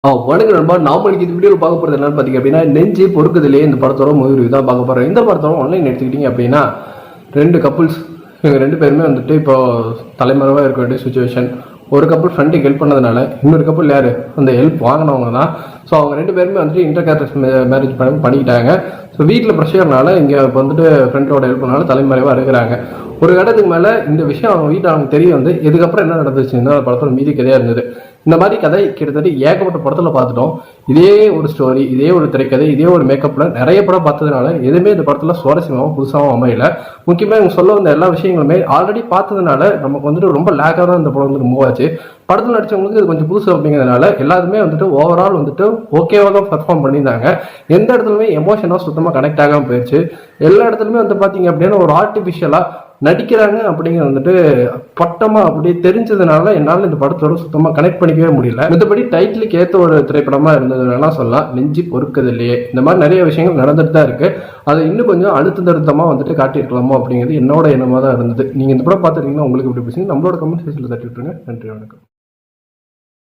வணக்கம் நண்பா. நாம இன்னைக்கு இந்த வீடியோவில் பார்க்க போகிறது என்னன்னு பார்த்தீங்க அப்படின்னா, நெஞ்சு பொறுக்குதுலையே இந்த படத்தோட மூவி ரிவ்யூ தான் பார்க்க போகிறோம். இந்த படத்தோட ஆன்லைன் எடுத்துக்கிட்டீங்க அப்படின்னா, 2 கப்புள்ஸ் இவங்க 2 பேருமே வந்துட்டு இப்போ தலைமறைவாக இருக்க வேண்டிய சுச்சுவேஷன். ஒரு கப்புள் ஃப்ரெண்டுக்கு ஹெல்ப் பண்ணதுனால இன்னொரு கப்புள் யார் அந்த ஹெல்ப் வாங்கினவங்க தான். ஸோ அவங்க 2 பேருமே வந்துட்டு இன்டர்கேஸ்ட் மேரேஜ் பண்ணிக்கிட்டாங்க. ஸோ வீட்டில் ப்ரெஷர்னால இங்கே இப்போ வந்துட்டு ஃப்ரெண்டோட ஹெல்ப் பண்ணாலும் தலைமறைவாக இருக்கிறாங்க. ஒரு இடத்துக்கு மேலே இந்த விஷயம் அவங்க வீட்டில் அவங்க தெரிய வந்து இதுக்கப்புறம் என்ன நடந்துச்சுன்னா படத்தோட மீதி கதையாக இருந்தது. இந்த மாதிரி கதை கிட்டத்தட்ட ஏகப்பட்ட படத்தில் பார்த்துட்டோம். இதே ஒரு ஸ்டோரி, இதே ஒரு திரைக்கதை, இதே ஒரு மேக்கப்பில் நிறைய படம் பார்த்ததுனால எதுவுமே இந்த படத்தில் சுவாரஸ்யமாகவும் புதுசாகவும் அமையல. முக்கியமாக இவங்க சொல்ல வந்த எல்லா விஷயங்களுமே ஆல்ரெடி பார்த்ததுனால நமக்கு வந்துட்டு ரொம்ப லேக்காக தான் இந்த படம் வந்துட்டு மூவ் ஆச்சு. படத்தில் நடிச்சவங்களுக்கு இது கொஞ்சம் புதுசு அப்படிங்கிறதுனால எல்லாருமே வந்துட்டு ஓவரால் வந்துட்டு ஓகேவாக தான் பர்ஃபார்ம் பண்ணியிருந்தாங்க. எந்த இடத்துலையுமே எமோஷனாக சுத்தமாக கனெக்ட் ஆகாமல் போயிடுச்சு. எல்லா இடத்துலையுமே வந்து பார்த்தீங்க அப்படின்னா ஒரு ஆர்டிஃபிஷியலாக நடிக்கிறாங்க அப்படிங்கிறது வந்துட்டு பட்டமா அப்படியே தெரிஞ்சதுனால என்னால் இந்த படத்தோட சுத்தமாக கனெக்ட் பண்ணிக்கவே முடியல. மற்றபடி டைட்டிலுக்கு ஏற்ற ஒரு திரைப்படமா இருந்தது வேணா சொல்லலாம். நெஞ்சு பொறுக்குது இல்லையே, இந்த மாதிரி நிறைய விஷயங்கள் நடந்துட்டு தான் இருக்கு. அதை இன்னும் கொஞ்சம் அழுத்தமா வந்துட்டு காட்டியிருக்கலாமோ அப்படிங்கிறது என்னோட எண்ணமாக தான் இருந்தது. நீங்க இந்த படம் பார்த்துருக்கீங்கன்னா உங்களுக்கு எப்படி பேசுங்க, நம்மளோட கமெண்ட் செக்ஷன்ல தட்டி விட்டுருங்க. நன்றி, வணக்கம்.